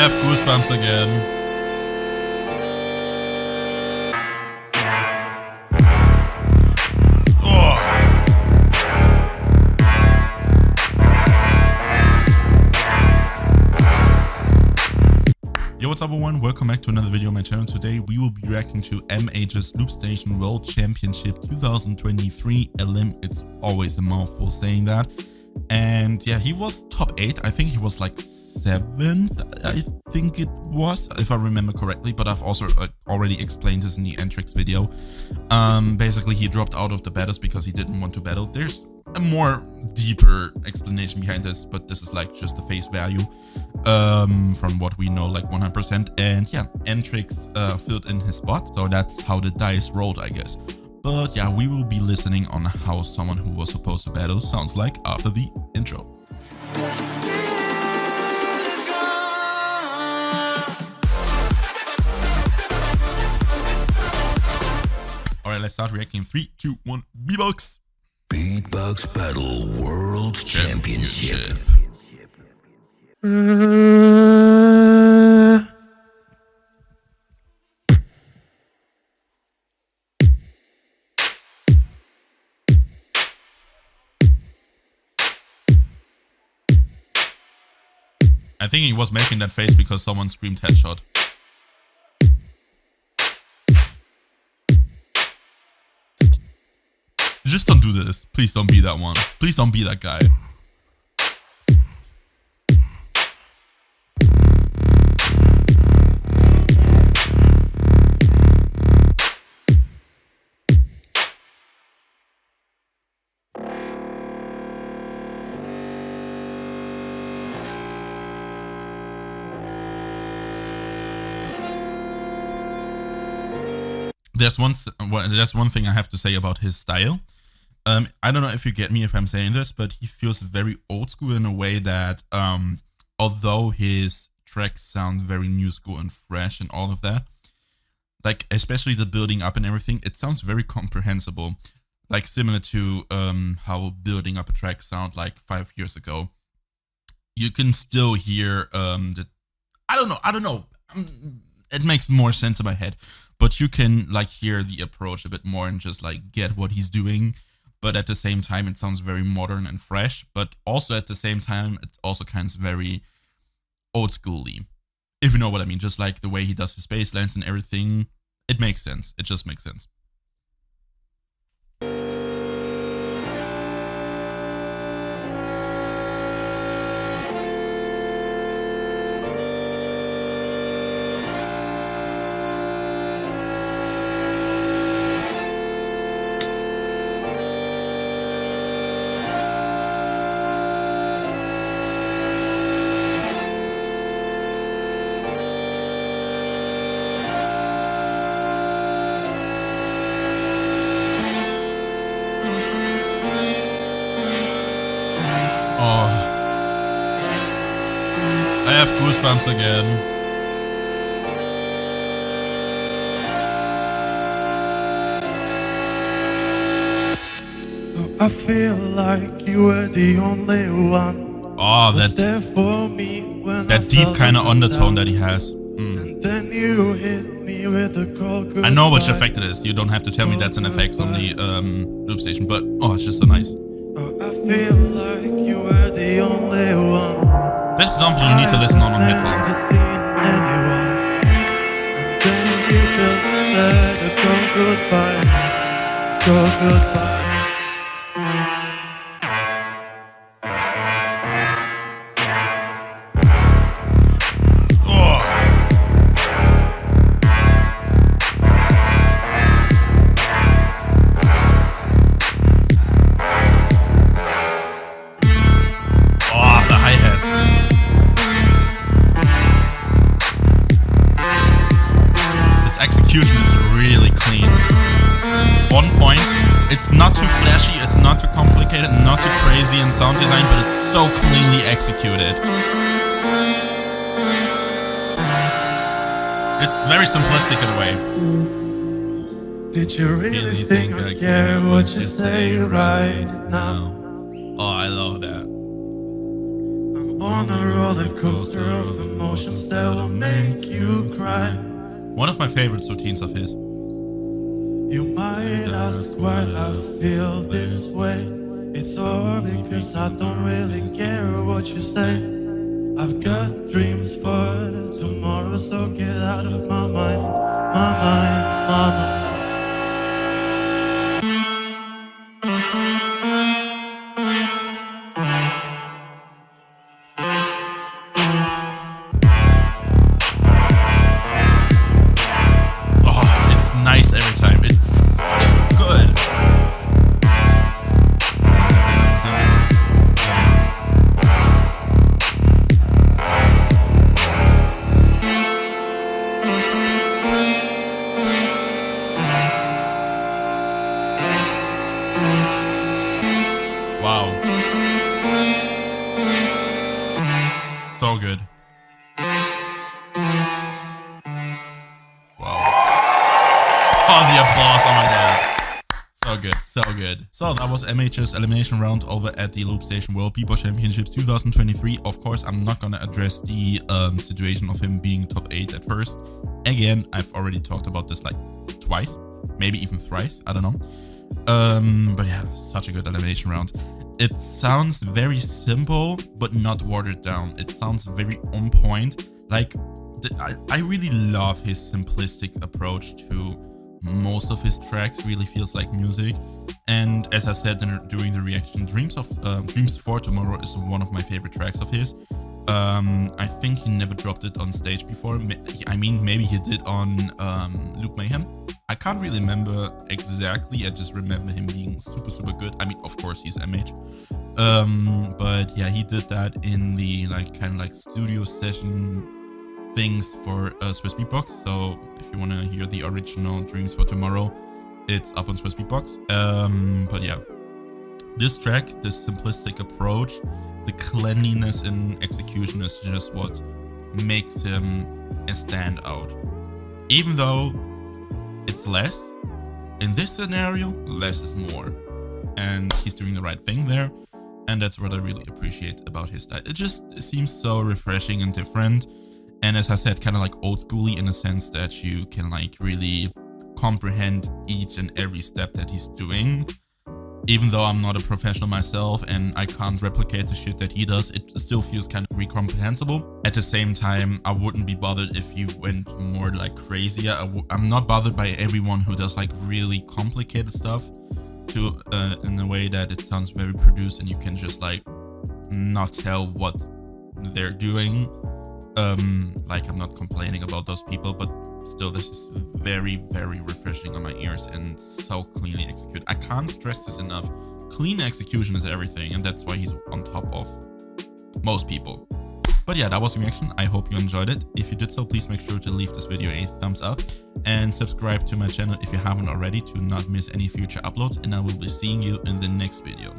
have goosebumps again. Yo, what's up everyone? Welcome back to another video on my channel. Today we will be reacting to MH's Loop Station World Championship 2023 Elim. It's always a mouthful saying that. And yeah, he was top 8. I think he was like 7th, I think it was, if I remember correctly. But I've also already explained this in the Entrix video. Basically, he dropped out of the battles because he didn't want to battle. There's a more deeper explanation behind this, but this is like just the face value from what we know, like 100%. And yeah, Entrix filled in his spot, so that's how the dice rolled, I guess. But yeah, we will be listening on how someone who was supposed to battle sounds like after the intro. Alright, let's start reacting. 3, 2, 1, Beatbox! Beatbox Battle World Championship. I think he was making that face because someone screamed headshot. Just don't do this. Please don't be that one. Please don't be that guy. There's one thing I have to say about his style. I don't know if you get me if I'm saying this, but he feels very old school in a way that although his tracks sound very new school and fresh and all of that, like especially the building up and everything, it sounds very comprehensible, like similar to how building up a track sound like 5 years ago. You can still hear I don't know. It makes more sense in my head. But you can like hear the approach a bit more and just like get what he's doing. But at the same time, it sounds very modern and fresh. But also at the same time, it also kind of very old schooly. If you know what I mean. Just like the way he does his bass lines and everything. It makes sense. It just makes sense. Oh, I have goosebumps again. I feel like you were the only one. Oh, that deep kind of undertone that he has. And then you hit me with a cold I know which effect it is. You don't have to tell me that's an effect on the loop station, but oh, it's just so nice. I feel like you were the only one. This is something you need to listen on headphones. And then you just let it go goodbye. Go goodbye. Execution is really clean. On point. It's not too flashy, it's not too complicated, not too crazy in sound design, but it's so cleanly executed. It's very simplistic in a way. Did you really think I care what you say right now? Oh, I love that. I'm on a roller coaster of emotions that will make you cry. One of my favorite routines of his. You might ask why I feel this way. It's all because I don't really care what you say. I've got dreams for tomorrow, so get out of my mind, my mind, my mind. Oh, it's nice every time. It's so good. Wow. So good. Wow. Oh, the applause. Oh my god. So good, so good. So that was MH's elimination round over at the Loop Station World Beatbox Championships 2023. Of course, I'm not gonna address the situation of him being top 8 at first. Again, I've already talked about this like twice, maybe even thrice, I don't know. But yeah, such a good elimination round. It sounds very simple, but not watered down. It sounds very on point. Like, I really love his simplistic approach to most of his tracks. Really feels like music. And as I said during the reaction, Dreams for Tomorrow is one of my favorite tracks of his. I think he never dropped it on stage before. I mean, maybe he did on Luke Mayhem. I can't really remember exactly. I just remember him being super, super good. I mean, of course, he's MH. But yeah, he did that in the kind of studio session things for Swiss Beatbox. So if you want to hear the original Dreams for Tomorrow, it's up on Swiss Beatbox. But yeah, this track, this simplistic approach, the cleanliness in execution is just what makes him a standout. Even though it's less, in this scenario, less is more. And he's doing the right thing there. And that's what I really appreciate about his style. It just seems so refreshing and different. And as I said, kind of like old schooly in a sense that you can really comprehend each and every step that he's doing. Even though I'm not a professional myself and I can't replicate the shit that he does, it still feels kind of incomprehensible. At the same time, I wouldn't be bothered if he went more crazier. I'm not bothered by everyone who does really complicated stuff in a way that it sounds very produced and you can just not tell what they're doing. I'm not complaining about those people, but still, this is very, very refreshing on my ears and so cleanly executed. I can't stress this enough. Clean execution is everything, and that's why he's on top of most people. But yeah, that was the reaction. I hope you enjoyed it. If you did so, please make sure to leave this video a thumbs up and subscribe to my channel if you haven't already to not miss any future uploads, and I will be seeing you in the next video.